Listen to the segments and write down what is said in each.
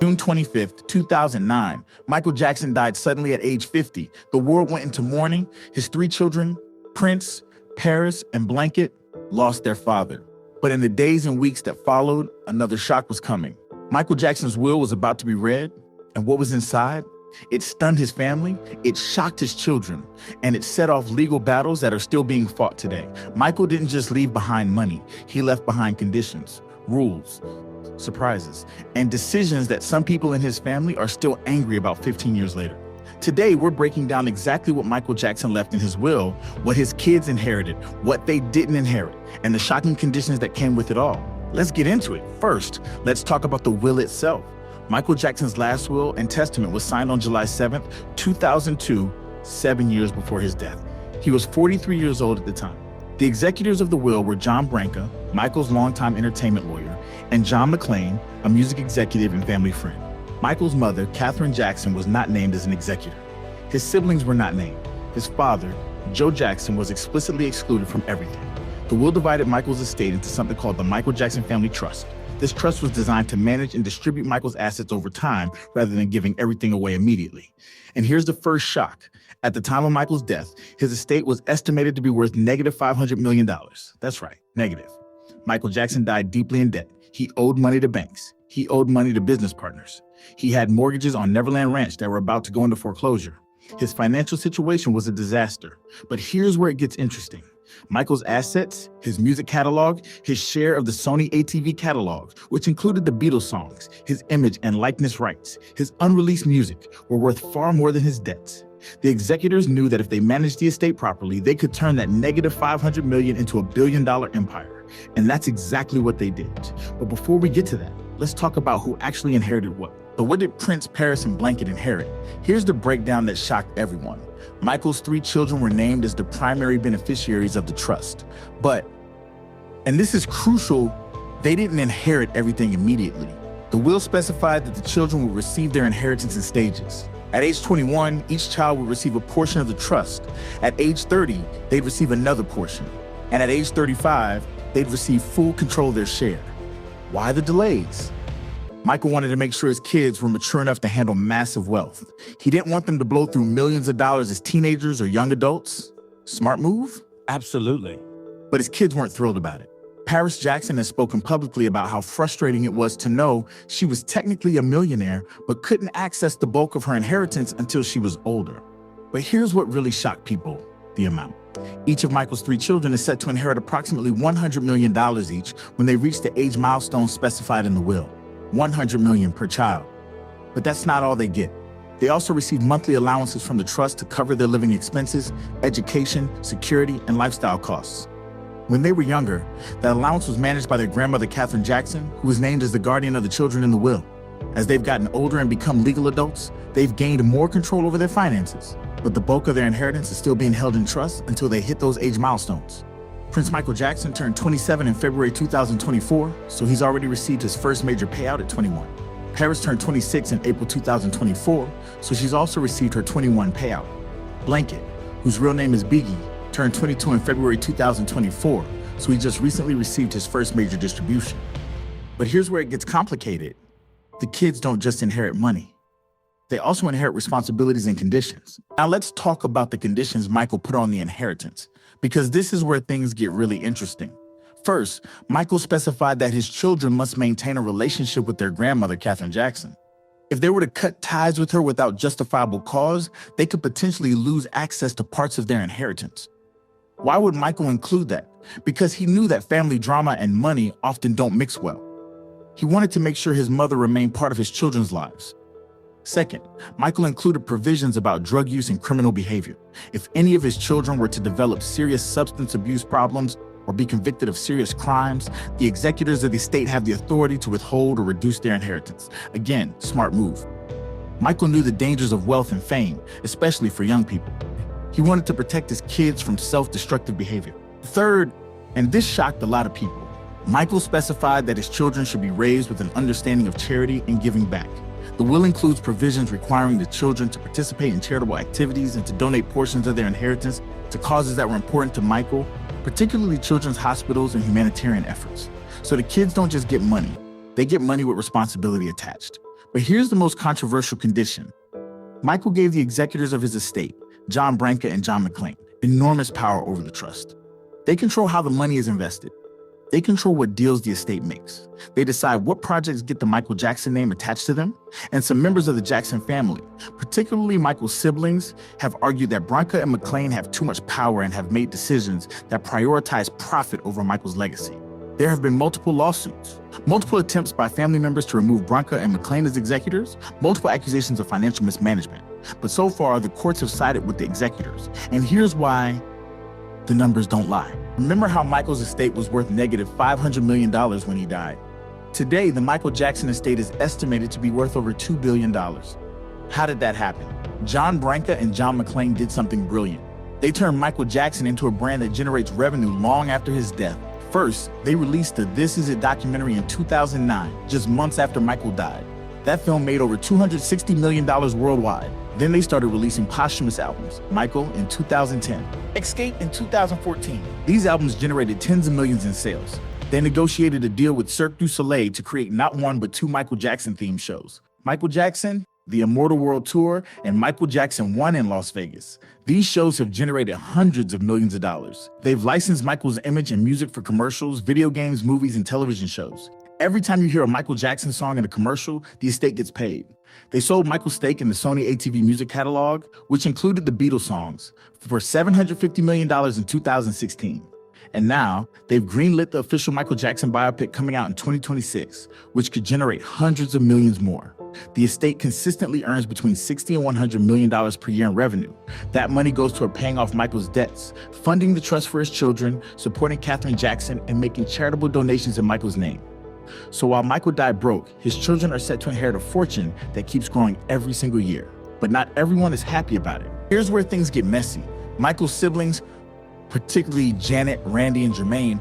June 25th, 2009, Michael Jackson died suddenly at age 50. The world went into mourning. His three children, Prince, Paris, and Blanket, lost their father. But in the days and weeks that followed, another shock was coming. Michael Jackson's will was about to be read, and what was inside? It stunned his family, it shocked his children, and it set off legal battles that are still being fought today. Michael didn't just leave behind money, he left behind conditions, rules, surprises, and decisions that some people in his family are still angry about 15 years later. Today, we're breaking down exactly what Michael Jackson left in his will, what his kids inherited, what they didn't inherit, and the shocking conditions that came with it all. Let's get into it. First, let's talk about the will itself. Michael Jackson's last will and testament was signed on July 7th, 2002, 7 years before his death. He was 43 years old at the time. The executors of the will were John Branca, Michael's longtime entertainment lawyer, and John McClain, a music executive and family friend. Michael's mother, Katherine Jackson, was not named as an executor. His siblings were not named. His father, Joe Jackson, was explicitly excluded from everything. The will divided Michael's estate into something called the Michael Jackson Family Trust. This trust was designed to manage and distribute Michael's assets over time rather than giving everything away immediately. And here's the first shock. At the time of Michael's death, his estate was estimated to be worth negative $500 million. That's right, negative. Michael Jackson died deeply in debt. He owed money to banks. He owed money to business partners. He had mortgages on Neverland Ranch that were about to go into foreclosure. His financial situation was a disaster. But here's where it gets interesting. Michael's assets, his music catalog, his share of the Sony ATV catalog, which included the Beatles songs, his image and likeness rights, his unreleased music, were worth far more than his debts. The executors knew that if they managed the estate properly, they could turn that negative $500 million into $1 billion empire. And that's exactly what they did. But before we get to that, let's talk about who actually inherited what. So what did Prince, Paris, and Blanket inherit? Here's the breakdown that shocked everyone. Michael's three children were named as the primary beneficiaries of the trust. But, and this is crucial, they didn't inherit everything immediately. The will specified that the children would receive their inheritance in stages. At age 21, each child would receive a portion of the trust. At age 30, they'd receive another portion. And at age 35, they'd receive full control of their share. Why the delays? Michael wanted to make sure his kids were mature enough to handle massive wealth. He didn't want them to blow through millions of dollars as teenagers or young adults. Smart move? Absolutely. But his kids weren't thrilled about it. Paris Jackson has spoken publicly about how frustrating it was to know she was technically a millionaire, but couldn't access the bulk of her inheritance until she was older. But here's what really shocked people, the amount. Each of Michael's three children is set to inherit approximately $100 million each when they reach the age milestone specified in the will. $100 million per child. But that's not all they get. They also receive monthly allowances from the trust to cover their living expenses, education, security, and lifestyle costs. When they were younger, that allowance was managed by their grandmother, Katherine Jackson, who was named as the guardian of the children in the will. As they've gotten older and become legal adults, they've gained more control over their finances, but the bulk of their inheritance is still being held in trust until they hit those age milestones. Prince Michael Jackson turned 27 in February 2024, so he's already received his first major payout at 21. Paris turned 26 in April 2024, so she's also received her 21 payout. Blanket, whose real name is Biggie, turned 22 in February 2024, so he just recently received his first major distribution. But here's where it gets complicated. The kids don't just inherit money. They also inherit responsibilities and conditions. Now let's talk about the conditions Michael put on the inheritance, because this is where things get really interesting. First, Michael specified that his children must maintain a relationship with their grandmother, Katherine Jackson. If they were to cut ties with her without justifiable cause, they could potentially lose access to parts of their inheritance. Why would Michael include that? Because he knew that family drama and money often don't mix well. He wanted to make sure his mother remained part of his children's lives. Second, Michael included provisions about drug use and criminal behavior. If any of his children were to develop serious substance abuse problems or be convicted of serious crimes, the executors of the estate have the authority to withhold or reduce their inheritance. Again, smart move. Michael knew the dangers of wealth and fame, especially for young people. He wanted to protect his kids from self-destructive behavior. Third, and this shocked a lot of people, Michael specified that his children should be raised with an understanding of charity and giving back. The will includes provisions requiring the children to participate in charitable activities and to donate portions of their inheritance to causes that were important to Michael, particularly children's hospitals and humanitarian efforts. So the kids don't just get money, they get money with responsibility attached. But here's the most controversial condition. Michael gave the executors of his estate, John Branca and John McClain, enormous power over the trust. They control how the money is invested. They control what deals the estate makes. They decide what projects get the Michael Jackson name attached to them, and some members of the Jackson family, particularly Michael's siblings, have argued that Branca and McClain have too much power and have made decisions that prioritize profit over Michael's legacy. There have been multiple lawsuits, multiple attempts by family members to remove Branca and McClain as executors, multiple accusations of financial mismanagement. But so far, the courts have sided with the executors. And here's why the numbers don't lie. Remember how Michael's estate was worth negative $500 million when he died? Today, the Michael Jackson estate is estimated to be worth over $2 billion. How did that happen? John Branca and John McClain did something brilliant. They turned Michael Jackson into a brand that generates revenue long after his death. First, they released the This Is It documentary in 2009, just months after Michael died. That film made over $260 million worldwide. Then they started releasing posthumous albums, Michael in 2010, Escape in 2014. These albums generated tens of millions in sales. They negotiated a deal with Cirque du Soleil to create not one but two Michael Jackson-themed shows. Michael Jackson, The Immortal World Tour, and Michael Jackson 1 in Las Vegas. These shows have generated hundreds of millions of dollars. They've licensed Michael's image and music for commercials, video games, movies, and television shows. Every time you hear a Michael Jackson song in a commercial, the estate gets paid. They sold Michael's stake in the Sony ATV music catalog, which included the Beatles songs, for $750 million in 2016. And now, they've greenlit the official Michael Jackson biopic coming out in 2026, which could generate hundreds of millions more. The estate consistently earns between $60 and $100 million per year in revenue. That money goes toward paying off Michael's debts, funding the trust for his children, supporting Katherine Jackson, and making charitable donations in Michael's name. So while Michael died broke, his children are set to inherit a fortune that keeps growing every single year. But not everyone is happy about it. Here's where things get messy. Michael's siblings, particularly Janet, Randy, and Jermaine,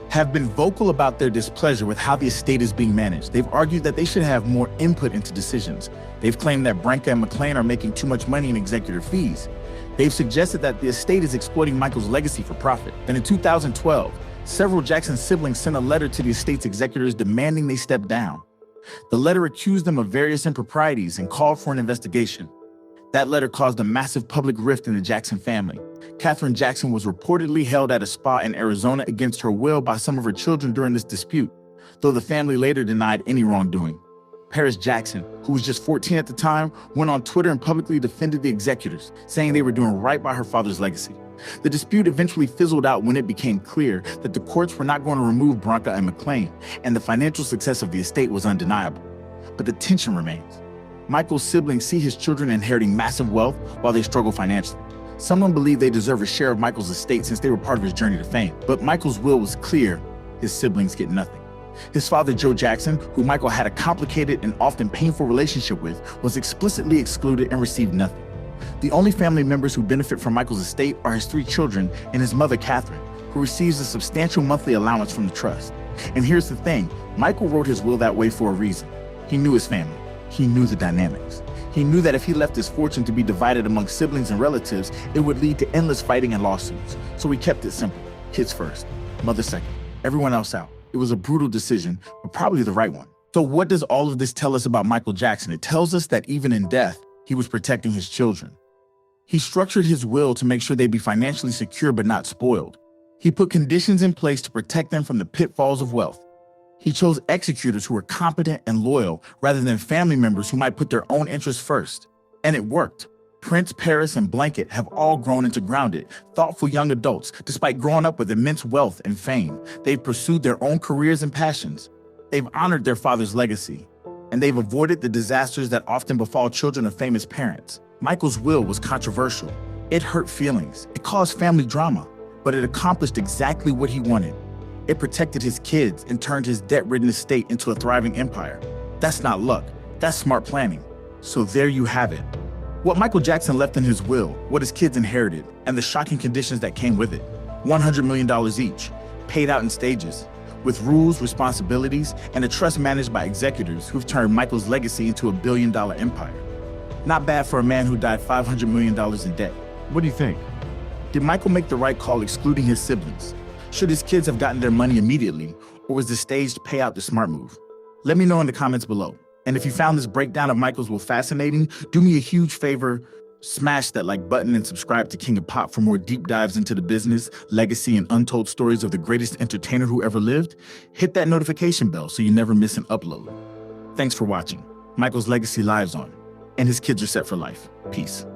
have been vocal about their displeasure with how the estate is being managed. They've argued that they should have more input into decisions. They've claimed that Branca and McClain are making too much money in executor fees. They've suggested that the estate is exploiting Michael's legacy for profit. Then in 2012, several Jackson siblings sent a letter to the estate's executors demanding they step down. The letter accused them of various improprieties and called for an investigation. That letter caused a massive public rift in the Jackson family. Katherine Jackson was reportedly held at a spa in Arizona against her will by some of her children during this dispute, though the family later denied any wrongdoing. Paris Jackson, who was just 14 at the time, went on Twitter and publicly defended the executors, saying they were doing right by her father's legacy. The dispute eventually fizzled out when it became clear that the courts were not going to remove Branca and McClain, and the financial success of the estate was undeniable. But the tension remains. Michael's siblings see his children inheriting massive wealth while they struggle financially. Some believe they deserve a share of Michael's estate since they were part of his journey to fame. But Michael's will was clear: his siblings get nothing. His father, Joe Jackson, who Michael had a complicated and often painful relationship with, was explicitly excluded and received nothing. The only family members who benefit from Michael's estate are his three children and his mother, Katherine, who receives a substantial monthly allowance from the trust. And here's the thing, Michael wrote his will that way for a reason. He knew his family. He knew the dynamics. He knew that if he left his fortune to be divided among siblings and relatives, it would lead to endless fighting and lawsuits. So he kept it simple. Kids first, mother second, everyone else out. It was a brutal decision, but probably the right one. So what does all of this tell us about Michael Jackson? It tells us that even in death, he was protecting his children. He structured his will to make sure they'd be financially secure but not spoiled. He put conditions in place to protect them from the pitfalls of wealth. He chose executors who were competent and loyal rather than family members who might put their own interests first. And it worked. Prince, Paris, and Blanket have all grown into grounded, thoughtful young adults. Despite growing up with immense wealth and fame, they've pursued their own careers and passions. They've honored their father's legacy, and they've avoided the disasters that often befall children of famous parents. Michael's will was controversial. It hurt feelings. It caused family drama, but it accomplished exactly what he wanted. It protected his kids and turned his debt-ridden estate into a thriving empire. That's not luck. That's smart planning. So there you have it. What Michael Jackson left in his will, what his kids inherited, and the shocking conditions that came with it. $100 million each, paid out in stages, with rules, responsibilities, and a trust managed by executors who've turned Michael's legacy into a billion-dollar empire. Not bad for a man who died $500 million in debt. What do you think? Did Michael make the right call excluding his siblings? Should his kids have gotten their money immediately, or was the staged payout the smart move? Let me know in the comments below. And if you found this breakdown of Michael's will fascinating, do me a huge favor. Smash that like button and subscribe to King of Pop for more deep dives into the business, legacy, and untold stories of the greatest entertainer who ever lived. Hit that notification bell so you never miss an upload. Thanks for watching. Michael's legacy lives on, and his kids are set for life. Peace.